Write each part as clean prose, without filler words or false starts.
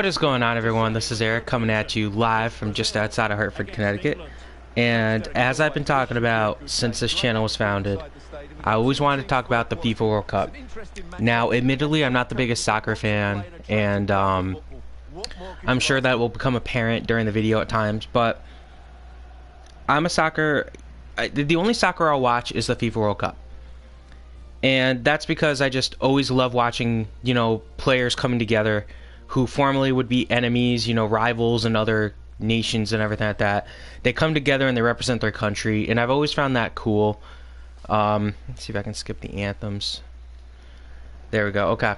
What is going on, everyone? This is Eric coming at you live from just outside of Hartford, Connecticut. And as I've been talking about since this channel was founded, I always wanted to talk about the FIFA World Cup. Now, admittedly, I'm not the biggest soccer fan, and I'm sure that will become apparent during the video at times, but I'm a soccer... the only soccer I'll watch is the FIFA World Cup. And that's because I just always love watching, players coming together who formerly would be enemies, rivals in other nations and everything like that. They come together and they represent their country, and I've always found that cool. Let's see if I can skip the anthems. There we go, okay.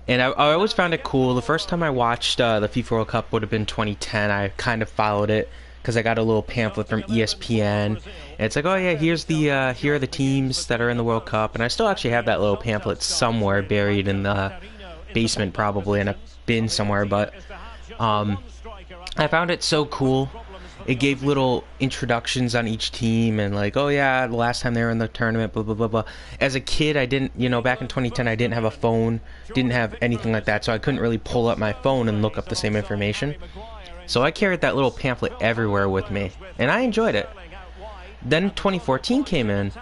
And I always found it cool. The first time I watched the FIFA World Cup would have been 2010. I kind of followed it because I got a little pamphlet from ESPN. And it's like, oh yeah, here are the teams that are in the World Cup. And I still actually have that little pamphlet somewhere buried in the basement, probably in a bin somewhere. But I found it so cool. It gave little introductions on each team and like, oh yeah, the last time they were in the tournament, blah, blah, blah, blah. As a kid, I didn't, back in 2010, I didn't have a phone, didn't have anything like that, so I couldn't really pull up my phone and look up the same information. So I carried that little pamphlet everywhere with me, and I enjoyed it. Then 2014 came in,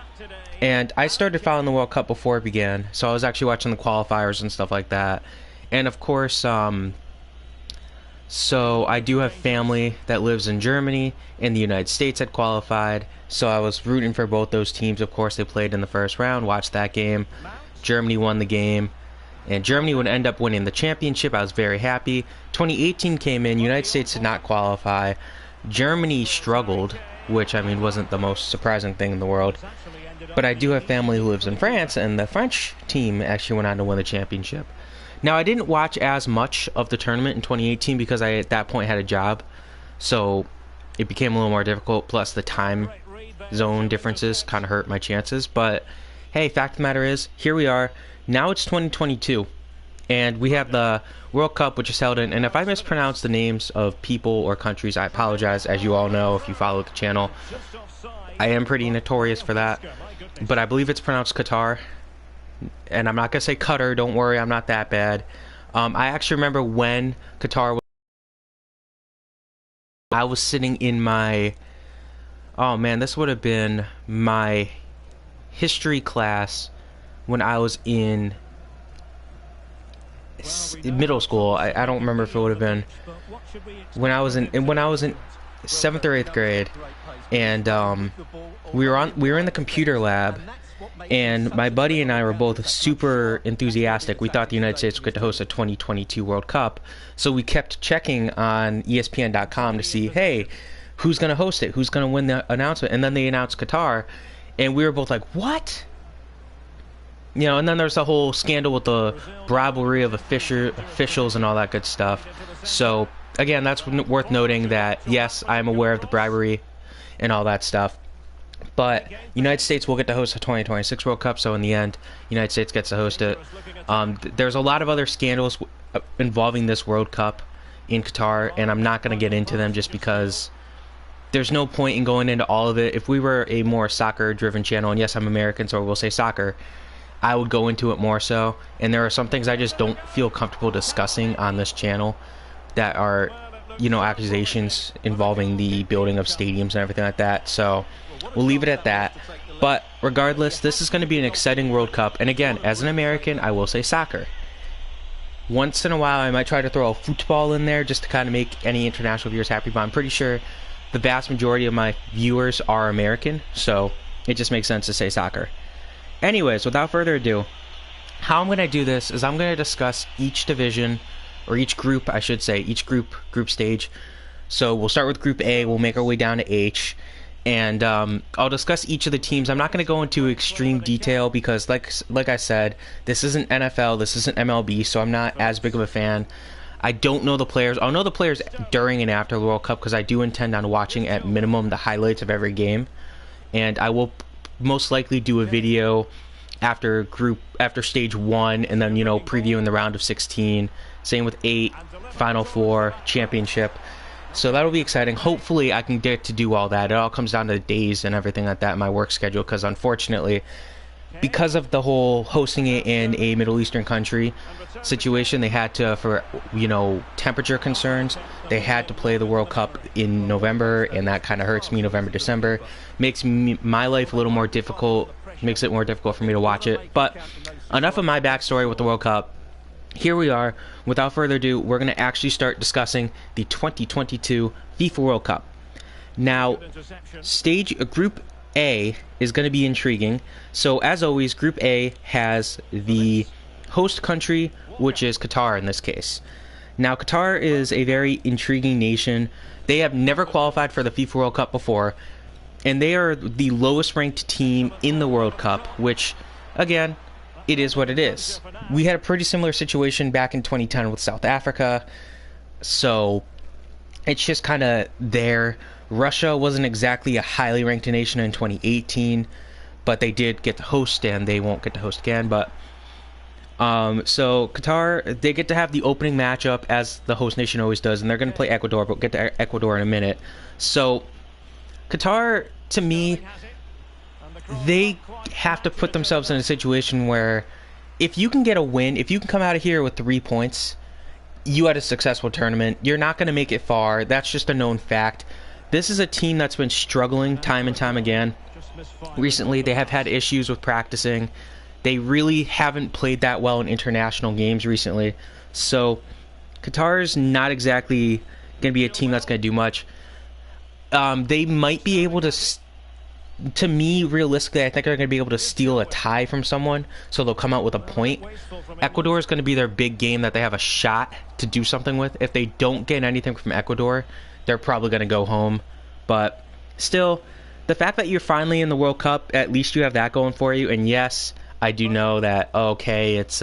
and I started following the World Cup before it began, so I was actually watching the qualifiers and stuff like that. And of course, so I do have family that lives in Germany, and the United States had qualified, so I was rooting for both those teams. Of course, they played in the first round, watched that game. Germany won the game, and Germany would end up winning the championship. I was very happy. 2018 came in, United States did not qualify. Germany struggled, which, wasn't the most surprising thing in the world. But I do have family who lives in France, and the French team actually went on to win the championship. Now, I didn't watch as much of the tournament in 2018 because I, at that point, had a job. So it became a little more difficult, plus the time zone differences kind of hurt my chances. But, hey, fact of the matter is, here we are. Now it's 2022, and we have the World Cup, which is held in, and if I mispronounce the names of people or countries, I apologize. As you all know, if you follow the channel, I am pretty notorious for that. But I believe it's pronounced Qatar. And I'm not going to say Qatar, don't worry, I'm not that bad. I actually remember when Qatar was... I was sitting in my... Oh man, this would have been my history class when I was in middle school. I don't remember if it would have been when I was in 7th or 8th grade, and we were in the computer lab. And my buddy and I were both super enthusiastic. We thought the United States would get to host a 2022 World Cup. So we kept checking on ESPN.com to see, hey, who's going to host it? Who's going to win the announcement? And then they announced Qatar. And we were both like, what? And then there's the whole scandal with the bribery of officials and all that good stuff. So, again, that's worth noting that, yes, I'm aware of the bribery and all that stuff. But United States will get to host the 2026 World Cup, so in the end, United States gets to host it. There's a lot of other scandals involving this World Cup in Qatar, and I'm not going to get into them just because there's no point in going into all of it. If we were a more soccer-driven channel, and yes, I'm American, so we'll say soccer, I would go into it more so. And there are some things I just don't feel comfortable discussing on this channel that are, accusations involving the building of stadiums and everything like that. So we'll leave it at that. But regardless, this is going to be an exciting World Cup. And again, as an American, I will say soccer. Once in a while, I might try to throw a football in there just to kind of make any international viewers happy. But I'm pretty sure the vast majority of my viewers are American. So it just makes sense to say soccer. Anyways, without further ado, how I'm going to do this is I'm going to discuss each division, or each group, I should say, each group stage. So we'll start with Group A, we'll make our way down to H, and I'll discuss each of the teams. I'm not going to go into extreme detail because, like I said, this isn't NFL, this isn't MLB, so I'm not as big of a fan. I don't know the players. I'll know the players during and after the World Cup because I do intend on watching at minimum the highlights of every game, and I will most likely do a video after stage 1, and then previewing the round of 16. Same with 8, Final 4, Championship. So that'll be exciting. Hopefully I can get to do all that. It all comes down to the days and everything like that in my work schedule, because unfortunately because of the whole hosting it in a Middle Eastern country situation, they had to, for, you know, temperature concerns, they had to play the World Cup in November, and that kind of hurts me. November, December makes my life a little more difficult, makes it more difficult for me to watch it. But enough of my backstory with the World Cup. Here we are. Without further ado, we're going to actually start discussing the 2022 FIFA World Cup. Now, Group A is going to be intriguing. So, as always, Group A has the host country, which is Qatar in this case. Now, Qatar is a very intriguing nation. They have never qualified for the FIFA World Cup before, and they are the lowest ranked team in the World Cup, which, again, it is what it is. We had a pretty similar situation back in 2010 with South Africa, so it's just kind of there. Russia wasn't exactly a highly ranked nation in 2018, but they did get to host, and they won't get to host again. But so Qatar, they get to have the opening matchup as the host nation always does, and they're going to play Ecuador, but we'll get to Ecuador in a minute. So Qatar, to me, they have to put themselves in a situation where if you can get a win, if you can come out of here with 3 points, you had a successful tournament. You're not going to make it far. That's just a known fact. This is a team that's been struggling time and time again. Recently, they have had issues with practicing. They really haven't played that well in international games recently. So, Qatar's not exactly going to be a team that's going to do much. They might be able to me, realistically, I think they're going to be able to steal a tie from someone, so they'll come out with a point. Ecuador is going to be their big game that they have a shot to do something with. If they don't get anything from Ecuador, they're probably going to go home. But still, the fact that you're finally in the World Cup, at least you have that going for you. And yes, I do know that, okay, it's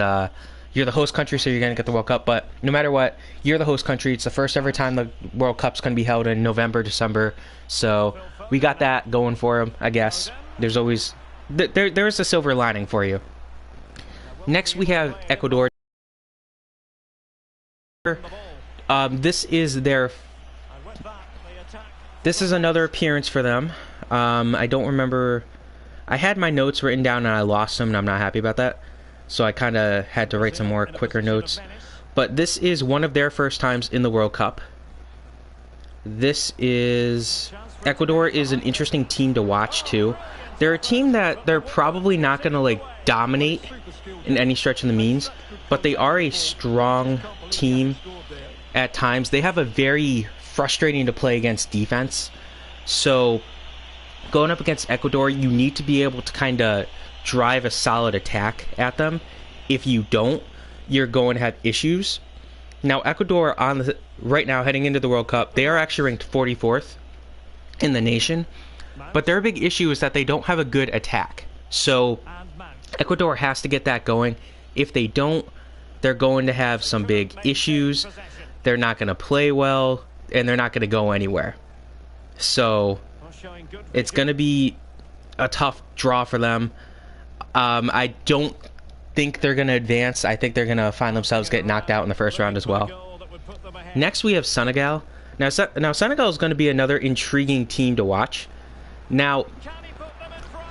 you're the host country, so you're going to get the World Cup. But no matter what, you're the host country. It's the first ever time the World Cup's going to be held in November, December. So we got that going for them, I guess. There's always there's a silver lining for you. Next, we have Ecuador. This is another appearance for them. I don't remember. I had my notes written down and I lost them, and I'm not happy about that. So I kind of had to write some more quicker notes. But this is one of their first times in the World Cup. Ecuador is an interesting team to watch too. They're a team that they're probably not going to like dominate in any stretch of the means, but they are a strong team at times. They have a very frustrating to play against defense. So going up against Ecuador, you need to be able to kind of drive a solid attack at them. If you don't, you're going to have issues. Now, Ecuador right now heading into the World Cup, they are actually ranked 44th in the nation, but their big issue is that they don't have a good attack. So Ecuador has to get that going. If they don't, they're going to have some big issues. They're not going to play well, and they're not going to go anywhere. So it's going to be a tough draw for them. I don't think they're going to advance. I think they're going to find themselves getting knocked out in the first round as well. Next, we have Senegal. Now Senegal is going to be another intriguing team to watch. Now,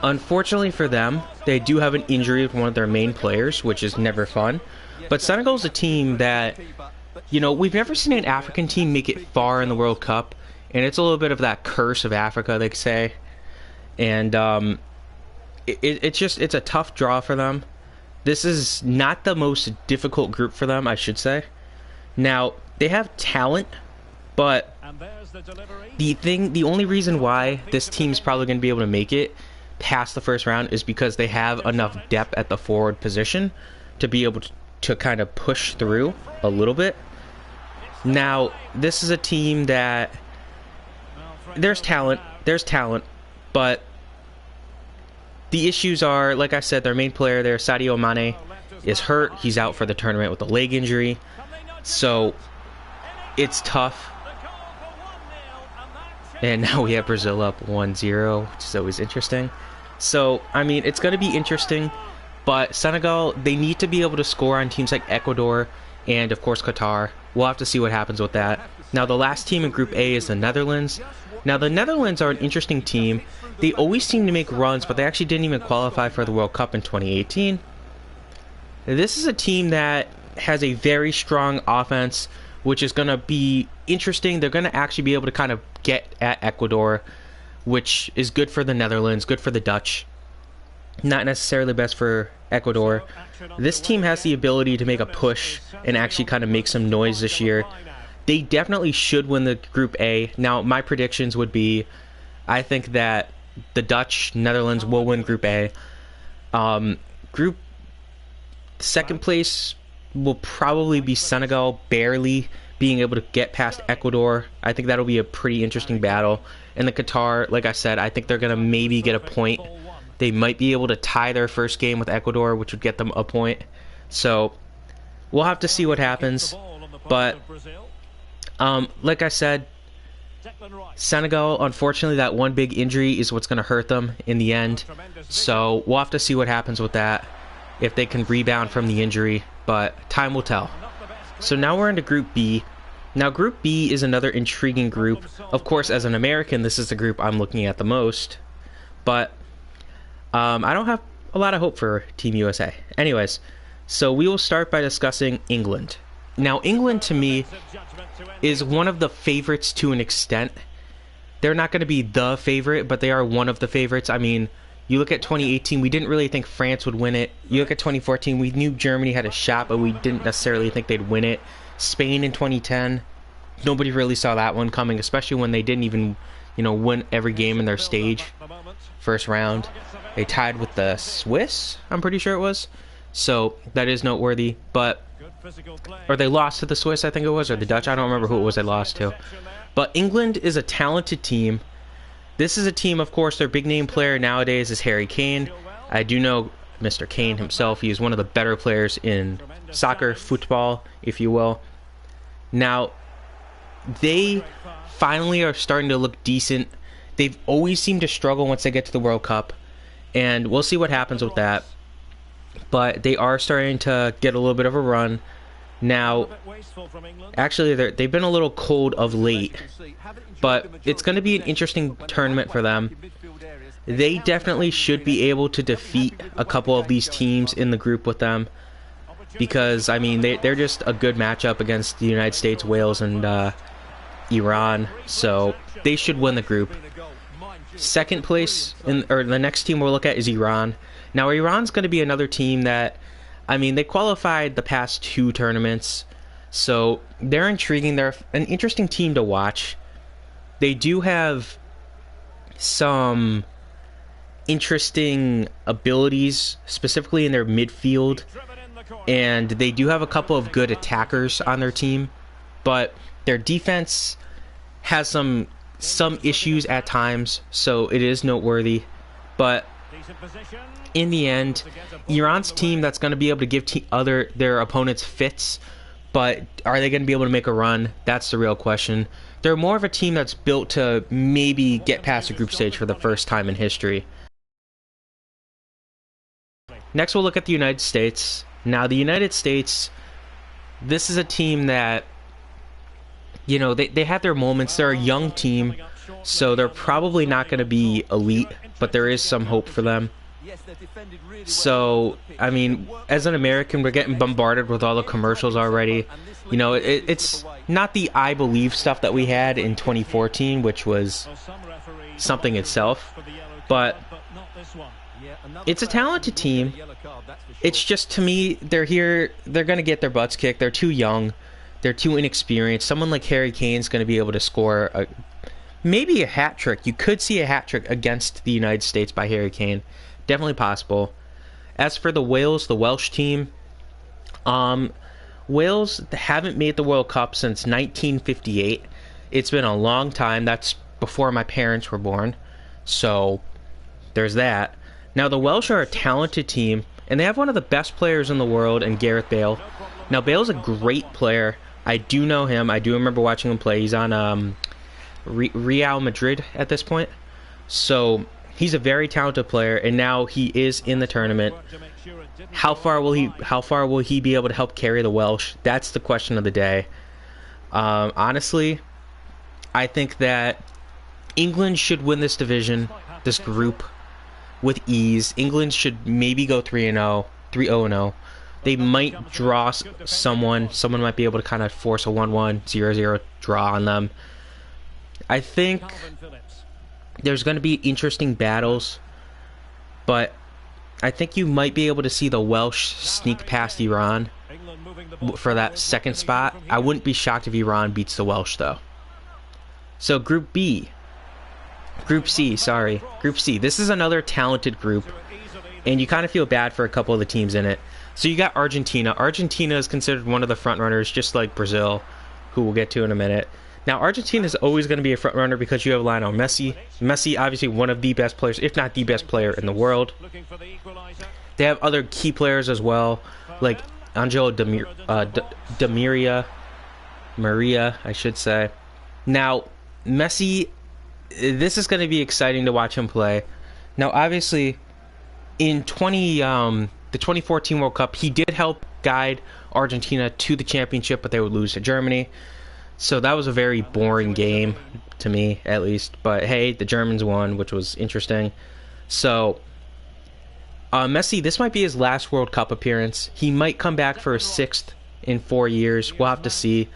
unfortunately for them, they do have an injury with one of their main players, which is never fun. But Senegal is a team that, you know, we've never seen an African team make it far in the World Cup, and it's a little bit of that curse of Africa, they say. And it's a tough draw for them. This is not the most difficult group for them, I should say. Now, they have talent, but the only reason why this team's probably going to be able to make it past the first round is because they have enough depth at the forward position to be able to kind of push through a little bit. Now, this is a team that there's talent, but the issues are, like I said, their main player there, Sadio Mane, is hurt. He's out for the tournament with a leg injury. So it's tough. And now we have Brazil up 1-0, which is always interesting. So, I mean, it's going to be interesting. But Senegal, they need to be able to score on teams like Ecuador and of course Qatar. We'll have to see what happens with that. Now the last team in Group A is the Netherlands. Now the Netherlands are an interesting team. They always seem to make runs, but they actually didn't even qualify for the World Cup in 2018. This is a team that has a very strong offense, which is going to be interesting. They're going to actually be able to kind of get at Ecuador, which is good for the Netherlands, good for the Dutch. Not necessarily best for Ecuador. This team has the ability to make a push and actually kind of make some noise this year. They definitely should win the Group A. Now, my predictions would be, I think that the Dutch, Netherlands will win Group A. Group second place will probably be Senegal, barely being able to get past Ecuador. I think that'll be a pretty interesting battle. And the Qatar, like I said, I think they're going to maybe get a point. They might be able to tie their first game with Ecuador, which would get them a point. So we'll have to see what happens. But like I said, Senegal, unfortunately, that one big injury is what's going to hurt them in the end. So we'll have to see what happens with that, if they can rebound from the injury. But time will tell. So now we're into Group B. Now Group B is another intriguing group. Of course, as an American, this is the group I'm looking at the most. But I don't have a lot of hope for Team USA. Anyways, so we will start by discussing England. Now, England, to me, is one of the favorites to an extent. They're not going to be the favorite, but they are one of the favorites. I mean, you look at 2018, we didn't really think France would win it. You look at 2014, we knew Germany had a shot, but we didn't necessarily think they'd win it. Spain in 2010, nobody really saw that one coming, especially when they didn't even, win every game in their stage. First round. They tied with the Swiss, I'm pretty sure it was. So that is noteworthy. Or they lost to the Swiss, I think it was, or the Dutch. I don't remember who it was they lost to. But England is a talented team. This is a team, of course, their big name player nowadays is Harry Kane. I do know Mr. Kane himself. He is one of the better players in soccer, football, if you will. Now, they finally are starting to look decent. They've always seemed to struggle once they get to the World Cup. And we'll see what happens with that. But they are starting to get a little bit of a run. Now, actually, they've been a little cold of late. But it's going to be an interesting tournament for them. They definitely should be able to defeat a couple of these teams in the group with them. Because, I mean, they're just a good matchup against the United States, Wales, and Iran. So they should win the group. Second place, or the next team we'll look at is Iran. Now, Iran's going to be another team that, I mean, they qualified the past 2 tournaments, so they're intriguing. They're an interesting team to watch. They do have some interesting abilities, specifically in their midfield, and they do have a couple of good attackers on their team, but their defense has some issues at times, so it is noteworthy. But in the end, Iran's team that's going to be able to give their opponents fits, but are they going to be able to make a run? That's the real question. They're more of a team that's built to maybe get past the group stage for the first time in history. Next, we'll look at the United States. Now, the United States, this is a team that, they have their moments. They're a young team, so they're probably not going to be elite, but there is some hope for them. So, I mean, as an American, we're getting bombarded with all the commercials already. It's not the I Believe stuff that we had in 2014, which was something itself, but it's a talented team. It's just, to me, they're going to get their butts kicked. They're too young. They're too inexperienced. Someone like Harry Kane's going to be able to score maybe a hat trick. You could see a hat trick against the United States by Harry Kane. Definitely possible. As for the Welsh team, Wales haven't made the World Cup since 1958. It's been a long time. That's before my parents were born. So there's that. Now, the Welsh are a talented team, and they have one of the best players in the world in Gareth Bale. Now, Bale's a great player. I do know him. I do remember watching him play. He's on Real Madrid at this point. So He's a very talented player, and now he is in the tournament. How far will he be able to help carry the Welsh? That's the question of the day. Honestly, I think that England should win this division, this group, with ease. England should maybe go 3-0, 3-0-0. They might draw someone. Someone might be able to kind of force a 1-1, 0-0 draw on them. I think there's going to be interesting battles, but I think you might be able to see the Welsh sneak past Iran for that second spot. I wouldn't be shocked if Iran beats the Welsh, though. So Group C. Group C. This is another talented group, and you kind of feel bad for a couple of the teams in it. So you got Argentina. Argentina is considered one of the front runners, just like Brazil, who we'll get to in a minute. Now, Argentina is always going to be a front runner because you have Lionel Messi. Messi, obviously one of the best players, if not the best player in the world. They have other key players as well, like Angelo Di Maria, I should say. Now, Messi, this is going to be exciting to watch him play. Now, obviously, in the 2014 World Cup, he did help guide Argentina to the championship, but they would lose to Germany. So that was a very boring game, to me at least. But hey, the Germans won, which was interesting. So Messi, this might be his last World Cup appearance. He might come back for a 6th in 4 years. We'll have to see.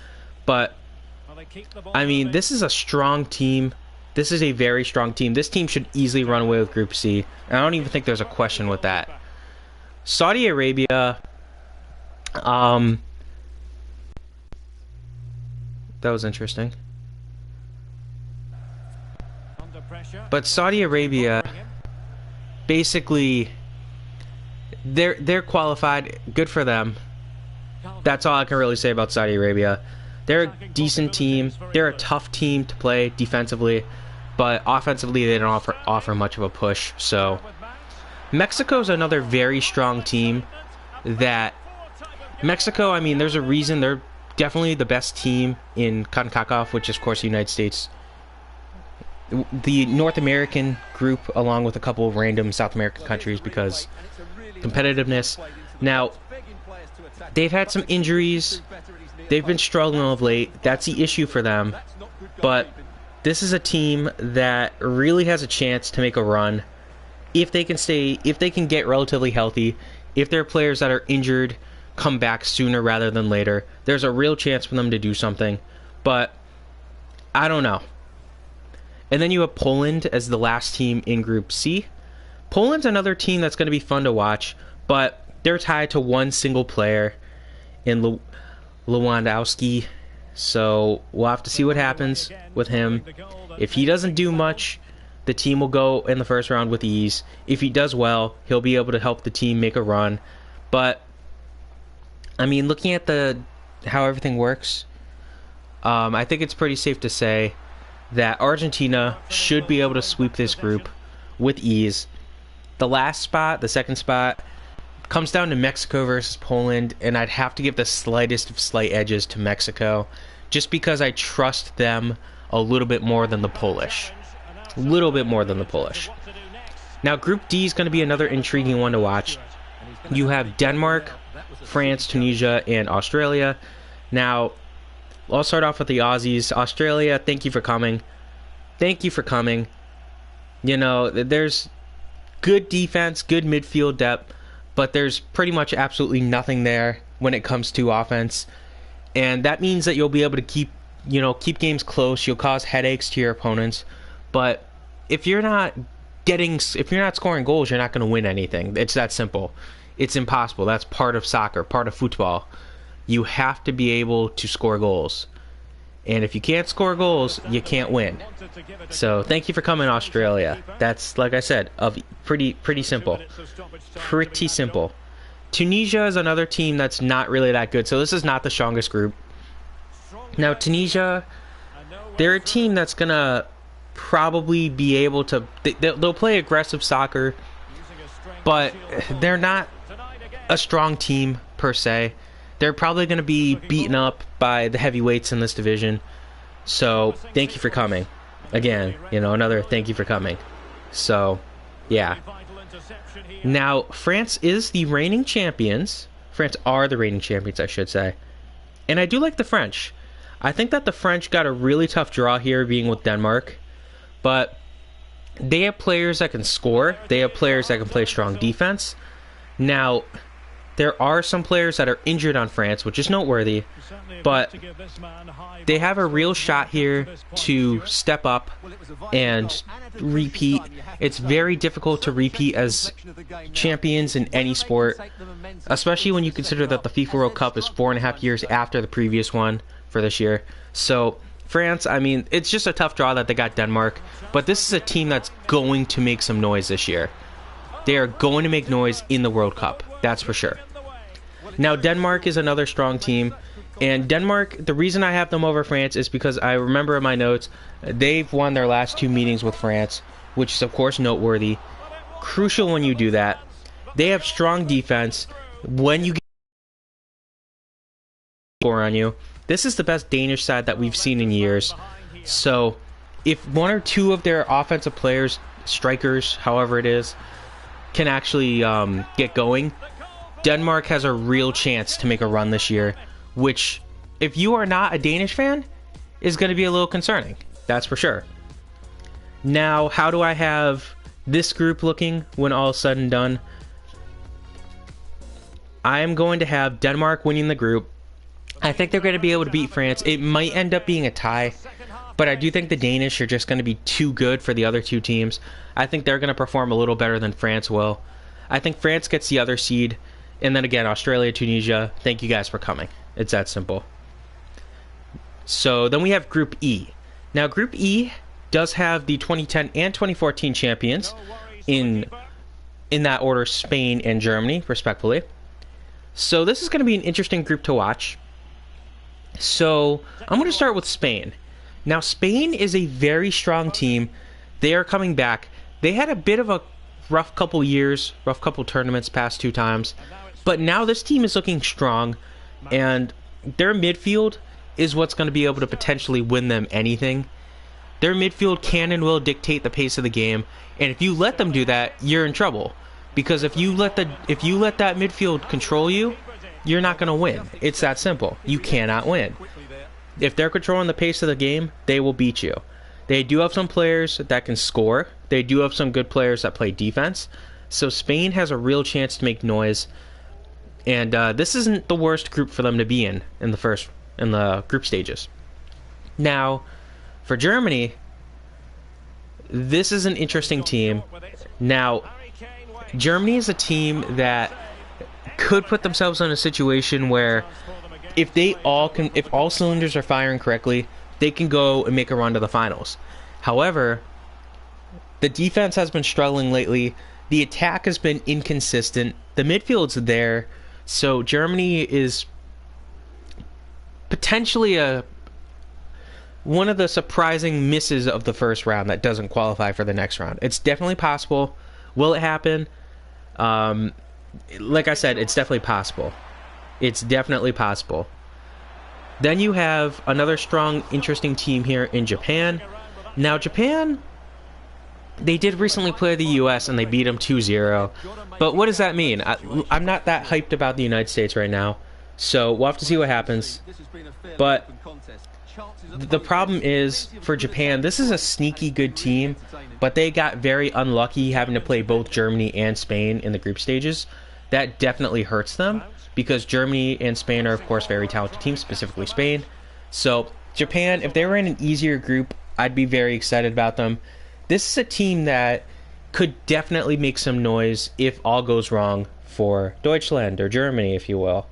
But, I mean, this is a strong team. This is a very strong team. This team should easily run away with Group C. And I don't even think there's a question with that. Saudi Arabia, that was interesting. But Saudi Arabia, basically, they're qualified. Good for them. That's all I can really say about Saudi Arabia. They're a decent team. They're a tough team to play defensively, but offensively they don't offer much of a push. So Mexico's another very strong team. That Mexico, I mean, there's a reason they're definitely the best team in CONCACAF, which is, of course, the United States. The North American group, along with a couple of random South American countries, because competitiveness. Now, they've had some injuries. They've been struggling of late. That's the issue for them. But this is a team that really has a chance to make a run if they can get relatively healthy. If their players that are injured come back sooner rather than later, there's a real chance for them to do something. But I don't know. And then you have Poland as the last team in Group C. Poland's another team that's going to be fun to watch, but they're tied to one single player in Lewandowski. So we'll have to see what happens with him. If he doesn't do much, the team will go in the first round with ease. If he does well, he'll be able to help the team make a run. But I mean, looking at how everything works, I think it's pretty safe to say that Argentina should be able to sweep this group with ease. The last spot, the second spot, comes down to Mexico versus Poland, and I'd have to give the slightest of slight edges to Mexico, just because I trust them a little bit more than the Polish. A little bit more than the Polish. Now, Group D is going to be another intriguing one to watch. You have Denmark, France, Tunisia, and Australia. Now, I'll start off with the Aussies. Australia, thank you for coming. Thank you for coming. You know, there's good defense, good midfield depth, but there's pretty much absolutely nothing there when it comes to offense. And that means that you'll be able to keep games close. You'll cause headaches to your opponents. But if you're not scoring goals, you're not going to win anything. It's that simple. It's impossible. That's part of soccer, part of football. You have to be able to score goals. And if you can't score goals, you can't win. So thank you for coming, Australia. That's, like I said, pretty simple. Pretty simple. Tunisia is another team that's not really that good. So this is not the strongest group. Now, Tunisia, they're a team that's going to probably be able to... They'll play aggressive soccer, but they're not a strong team, per se. They're probably going to be beaten up by the heavyweights in this division. So, thank you for coming. Again, another thank you for coming. So, Yeah. Now, France is the reigning champions. France are the reigning champions, I should say. And I do like the French. I think that the French got a really tough draw here being with Denmark. But they have players that can score. They have players that can play strong defense. Now, there are some players that are injured on France, which is noteworthy. But they have a real shot here to step up and repeat. It's very difficult to repeat as champions in any sport, especially when you consider that the FIFA World Cup is 4.5 years after the previous one for this year. So France, I mean, it's just a tough draw that they got Denmark, but this is a team that's going to make some noise this year. They are going to make noise in the World Cup, that's for sure. Now, Denmark is another strong team, and Denmark, the reason I have them over France is because I remember in my notes, they've won their last 2 meetings with France, which is, of course, noteworthy. Crucial when you do that. They have strong defense. When you get score on you, this is the best Danish side that we've seen in years. So, if 1 or 2 of their offensive players, strikers, however it is, can actually get going, Denmark has a real chance to make a run this year, which, if you are not a Danish fan, is going to be a little concerning. That's for sure. Now, how do I have this group looking when all is said and done? I am going to have Denmark winning the group. I think they're going to be able to beat France. It might end up being a tie, but I do think the Danish are just going to be too good for the other 2 teams. I think they're going to perform a little better than France will. I think France gets the other seed. And then again, Australia, Tunisia, thank you guys for coming. It's that simple. So then we have Group E. Now, Group E does have the 2010 and 2014 champions in that order, Spain and Germany, respectively. So this is going to be an interesting group to watch. So I'm going to start with Spain. Now, Spain is a very strong team. They are coming back. They had a bit of a rough couple years, rough couple tournaments past 2 times. But now this team is looking strong, and their midfield is what's going to be able to potentially win them anything. Their midfield can and will dictate the pace of the game, and if you let them do that, you're in trouble. Because if you let that midfield control you, you're not going to win. It's that simple. You cannot win. If they're controlling the pace of the game, they will beat you. They do have some players that can score. They do have some good players that play defense. So Spain has a real chance to make noise. And this isn't the worst group for them to be in the group stages. Now, for Germany, this is an interesting team. Now, Germany is a team that could put themselves in a situation where if all cylinders are firing correctly, they can go and make a run to the finals. However, the defense has been struggling lately. The attack has been inconsistent. The midfield's there. So Germany is potentially one of the surprising misses of the first round that doesn't qualify for the next round. It's definitely possible. Will it happen? Like I said, it's definitely possible. It's definitely possible. Then you have another strong, interesting team here in Japan. Now, Japan, they did recently play the U.S. and they beat them 2-0. But what does that mean? I'm not that hyped about the United States right now. So we'll have to see what happens. But the problem is, for Japan, this is a sneaky good team. But they got very unlucky having to play both Germany and Spain in the group stages. That definitely hurts them, because Germany and Spain are, of course, very talented teams, specifically Spain. So Japan, if they were in an easier group, I'd be very excited about them. This is a team that could definitely make some noise if all goes wrong for Deutschland, or Germany, if you will.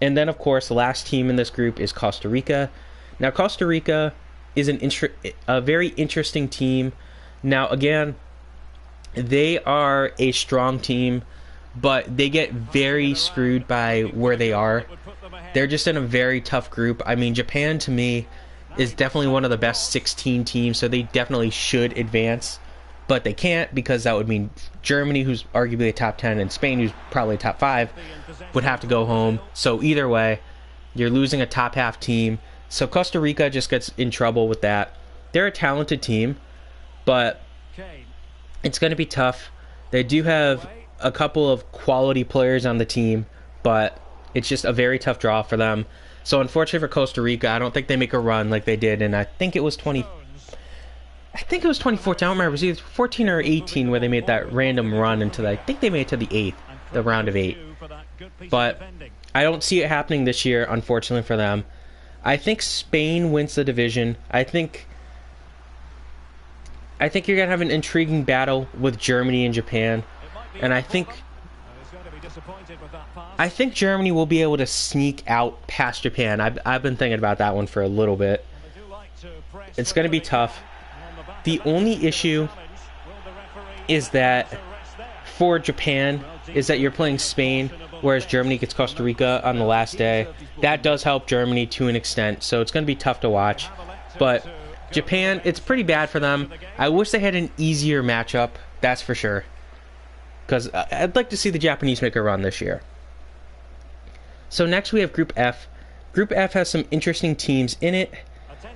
And then, of course, the last team in this group is Costa Rica. Now, Costa Rica is a very interesting team. Now, again, they are a strong team, but they get very screwed by where they are. They're just in a very tough group. I mean, Japan, to me, is definitely one of the best 16 teams, so they definitely should advance. But they can't, because that would mean Germany, who's arguably a top 10, and Spain, who's probably top 5, would have to go home. So either way, you're losing a top half team. So Costa Rica just gets in trouble with that. They're a talented team, but It's going to be tough. They do have a couple of quality players on the team, but it's just a very tough draw for them. So unfortunately for Costa Rica, I don't think they make a run like they did, and I think it was 2014. I don't remember. It was either 14 or 18 where they made that random run into I think they made it to the round of 8. But I don't see it happening this year, unfortunately for them. I think Spain wins the division. I think you're going to have an intriguing battle with Germany and Japan. And I think Germany will be able to sneak out past Japan. I've been thinking about that one for a little bit. It's going to be tough. The only issue is that for Japan is that you're playing Spain, whereas Germany gets Costa Rica on the last day. That does help Germany to an extent, so it's going to be tough to watch. But Japan, it's pretty bad for them. I wish they had an easier matchup, that's for sure. Because I'd like to see the Japanese make a run this year. So next we have Group F. Group F has some interesting teams in it.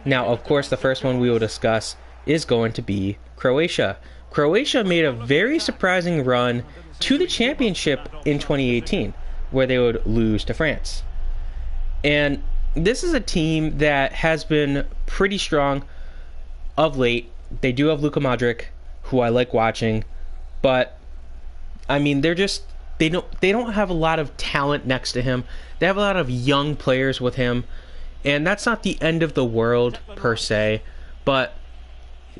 Now, of course, the first one we will discuss is going to be Croatia. Croatia made a very surprising run to the championship in 2018, where they would lose to France. And this is a team that has been pretty strong of late. They do have Luka Modric, who I like watching, but I mean, they don't have a lot of talent next to him. They have a lot of young players with him, and that's not the end of the world per se, but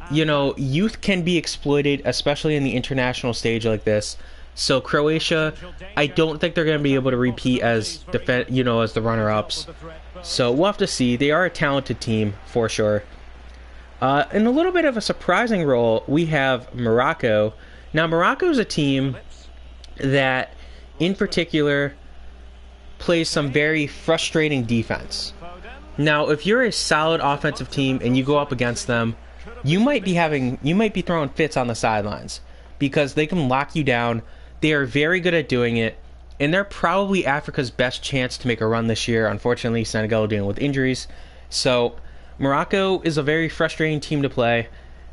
you know, youth can be exploited, especially in the international stage like this. So Croatia, I don't think they're going to be able to repeat as the runner-ups. So we'll have to see. They are a talented team for sure. In a little bit of a surprising role, we have Morocco. Now, Morocco is a team that, in particular, plays some very frustrating defense. Now, if you're a solid offensive team and you go up against them, you might be throwing fits on the sidelines because they can lock you down. They are very good at doing it, and they're probably Africa's best chance to make a run this year. Unfortunately, Senegal dealing with injuries. So Morocco is a very frustrating team to play.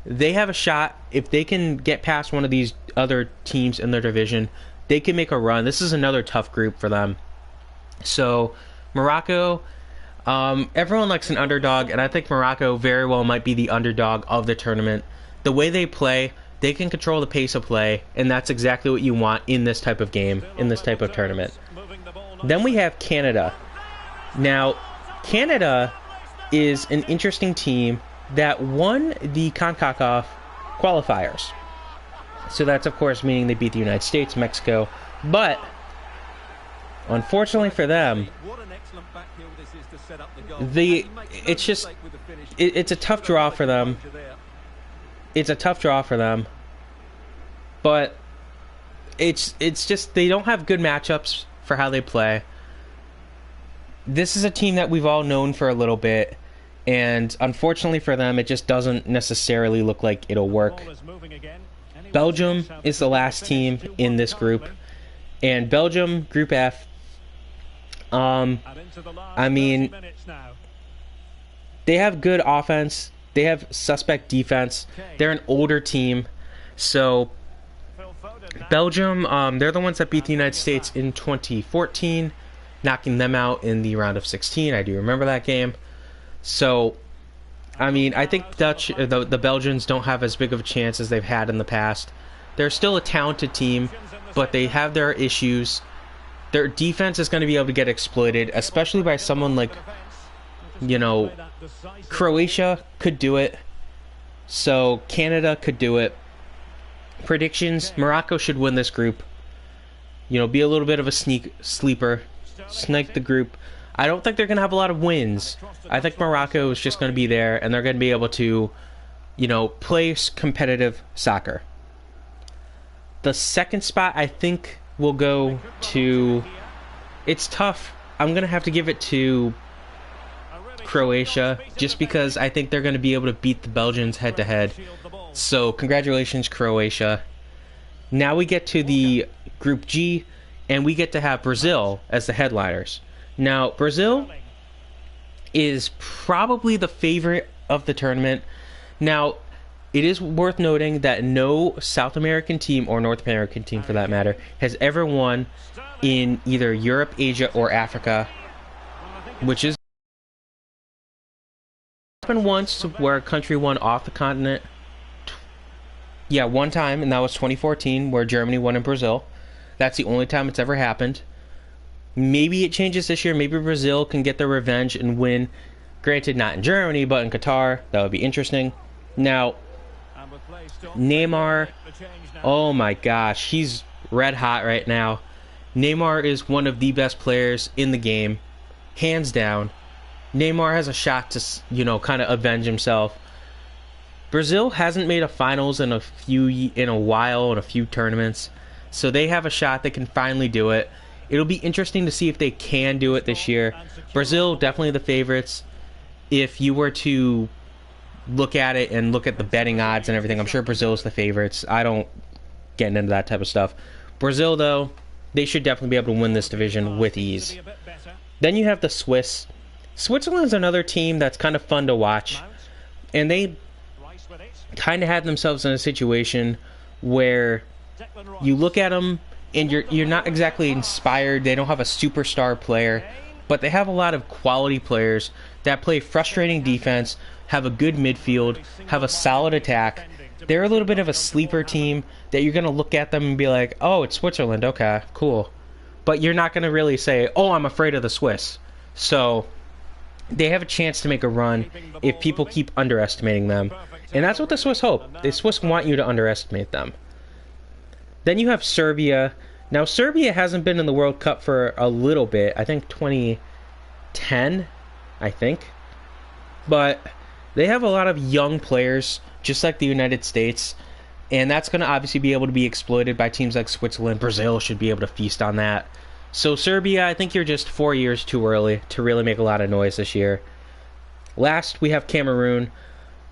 They have a shot. If they can get past one of these other teams in their division, they can make a run. This is another tough group for them. So Morocco, everyone likes an underdog, and I think Morocco very well might be the underdog of the tournament. The way they play, they can control the pace of play, and that's exactly what you want in this type of game, in this type of tournament. Then we have Canada. Now, Canada is an interesting team that won the CONCACAF qualifiers. So that's, of course, meaning they beat the United States, Mexico, but unfortunately for them, it's a tough draw for them. It's a tough draw for them, but it's just they don't have good matchups for how they play. This is a team that we've all known for a little bit, and unfortunately for them, it just doesn't necessarily look like it'll work. Belgium is the last team in this group, and Belgium, Group F, I mean, they have good offense. They have suspect defense. They're an older team. So, Belgium, they're the ones that beat the United States in 2014, knocking them out in the round of 16. I do remember that game. So, I mean, I think the Belgians don't have as big of a chance as they've had in the past. They're still a talented team, but they have their issues. Their defense is going to be able to get exploited, especially by someone like, Croatia could do it. So Canada could do it. Predictions, Morocco should win this group. Be a little bit of a sleeper. Snake the group. I don't think they're going to have a lot of wins. I think Morocco is just going to be there, and they're going to be able to, play competitive soccer. The second spot, I think, will go to... It's tough. I'm going to have to give it to Croatia, just because I think they're going to be able to beat the Belgians head-to-head. So, congratulations, Croatia. Now we get to the Group G, and we get to have Brazil as the headliners. Now, Brazil is probably the favorite of the tournament. Now, it is worth noting that no South American team, or North American team for that matter, has ever won in either Europe, Asia, or Africa, which is happened once where a country won off the continent. Yeah, one time, and that was 2014, where Germany won in Brazil. That's the only time it's ever happened. Maybe it changes this year. Maybe Brazil can get their revenge and win. Granted, not in Germany, but in Qatar. That would be interesting. Now, Neymar, oh my gosh, he's red hot right now. Neymar is one of the best players in the game, hands down. Neymar has a shot to, you know, kind of avenge himself. Brazil hasn't made a finals in a while, in a few tournaments, so they have a shot. They can finally do it. It'll be interesting to see if they can do it this year. Brazil, definitely the favorites. If you were to look at it and look at the betting odds and everything, I'm sure Brazil is the favorites. I don't get into that type of stuff. Brazil, though, they should definitely be able to win this division with ease. Then you have the Swiss. Switzerland's another team that's kind of fun to watch, and they kind of had themselves in a situation where you look at them and you're not exactly inspired. They don't have a superstar player, but they have a lot of quality players that play frustrating defense, have a good midfield, have a solid attack. They're a little bit of a sleeper team that you're going to look at them and be like, oh, it's Switzerland, okay, cool. But you're not going to really say, oh, I'm afraid of the Swiss. So they have a chance to make a run if people keep underestimating them. And that's what the Swiss hope. The Swiss want you to underestimate them. Then you have Serbia. Now, Serbia hasn't been in the World Cup for a little bit. I think 2010, I think. But they have a lot of young players, just like the United States. And that's going to obviously be able to be exploited by teams like Switzerland. Brazil should be able to feast on that. So Serbia, I think you're just 4 years too early to really make a lot of noise this year. Last, we have Cameroon.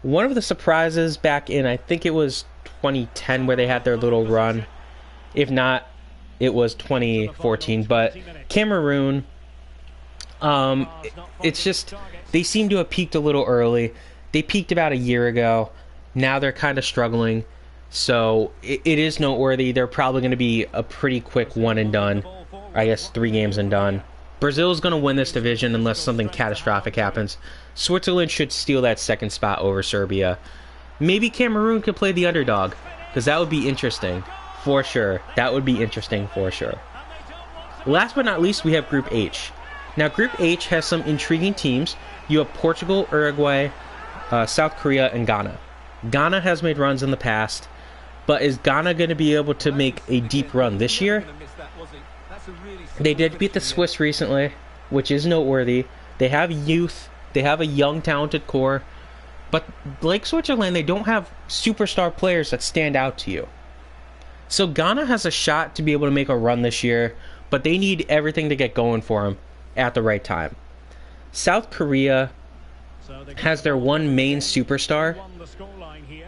One of the surprises back in, I think it was 2010 where they had their little run. If not, it was 2014. But Cameroon, it's just, they seem to have peaked a little early. They peaked about a year ago. Now they're kind of struggling. So it is noteworthy. They're probably going to be a pretty quick one and done. I guess 3 games and done. Brazil is going to win this division unless something catastrophic happens. Switzerland should steal that second spot over Serbia. Maybe Cameroon could play the underdog, because that would be interesting, for sure. That would be interesting, for sure. Last but not least, we have Group H. Now, Group H has some intriguing teams. You have Portugal, Uruguay, South Korea, and Ghana. Ghana has made runs in the past, but is Ghana going to be able to make a deep run this year? They did beat the Swiss recently, which is noteworthy. They have youth. They have a young, talented core. But like Switzerland, they don't have superstar players that stand out to you. So Ghana has a shot to be able to make a run this year, but they need everything to get going for them at the right time. South Korea has their one main superstar,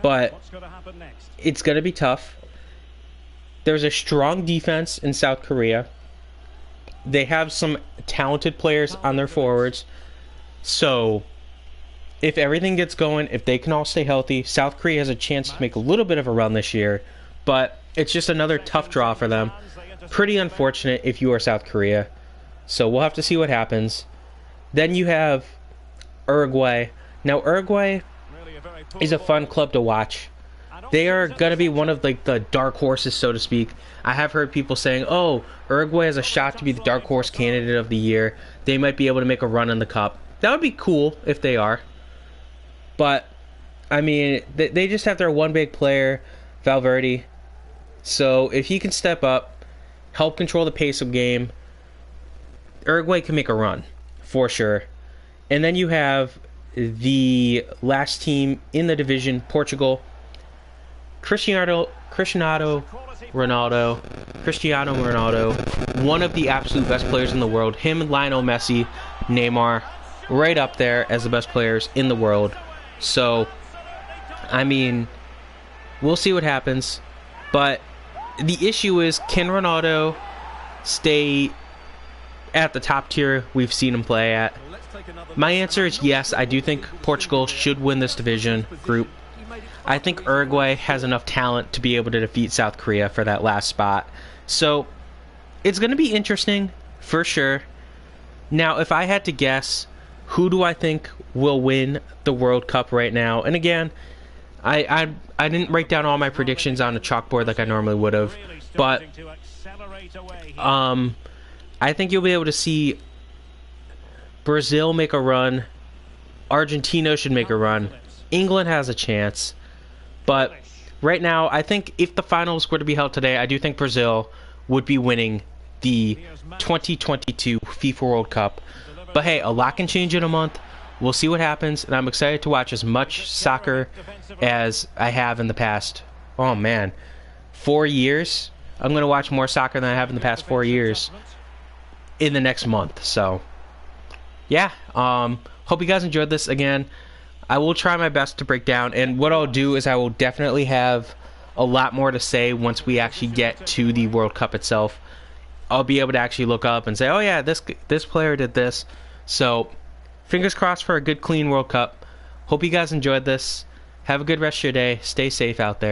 but it's going to be tough. There's a strong defense in South Korea. They have some talented players on their forwards. So if everything gets going, if they can all stay healthy, South Korea has a chance to make a little bit of a run this year. But it's just another tough draw for them. Pretty unfortunate if you are South Korea. So we'll have to see what happens. Then you have Uruguay. Now, Uruguay is a fun club to watch. They are going to be one of like the dark horses, so to speak. I have heard people saying, oh, Uruguay has a shot to be the dark horse candidate of the year. They might be able to make a run in the cup. That would be cool if they are. But, I mean, they just have their one big player, Valverde. So if he can step up, help control the pace of game, Uruguay can make a run, for sure. And then you have the last team in the division, Portugal. Cristiano Ronaldo, one of the absolute best players in the world. Him and Lionel Messi, Neymar, right up there as the best players in the world. So, I mean, we'll see what happens. But the issue is, can Ronaldo stay at the top tier we've seen him play at? My answer is yes. I do think Portugal should win this division group. I think Uruguay has enough talent to be able to defeat South Korea for that last spot. So it's going to be interesting for sure. Now, if I had to guess, who do I think will win the World Cup right now? And again, I didn't write down all my predictions on a chalkboard like I normally would have, but I think you'll be able to see Brazil make a run. Argentina should make a run. England has a chance. But right now, I think if the finals were to be held today, I do think Brazil would be winning the 2022 FIFA World Cup. But hey, a lot can change in a month. We'll see what happens, and I'm excited to watch as much soccer as I have in the past, 4 years. I'm going to watch more soccer than I have in the past 4 years in the next month. So, yeah, hope you guys enjoyed this. Again, I will try my best to break down, and what I'll do is I will definitely have a lot more to say once we actually get to the World Cup itself. I'll be able to actually look up and say, oh yeah, this player did this. So, fingers crossed for a good, clean World Cup. Hope you guys enjoyed this. Have a good rest of your day. Stay safe out there.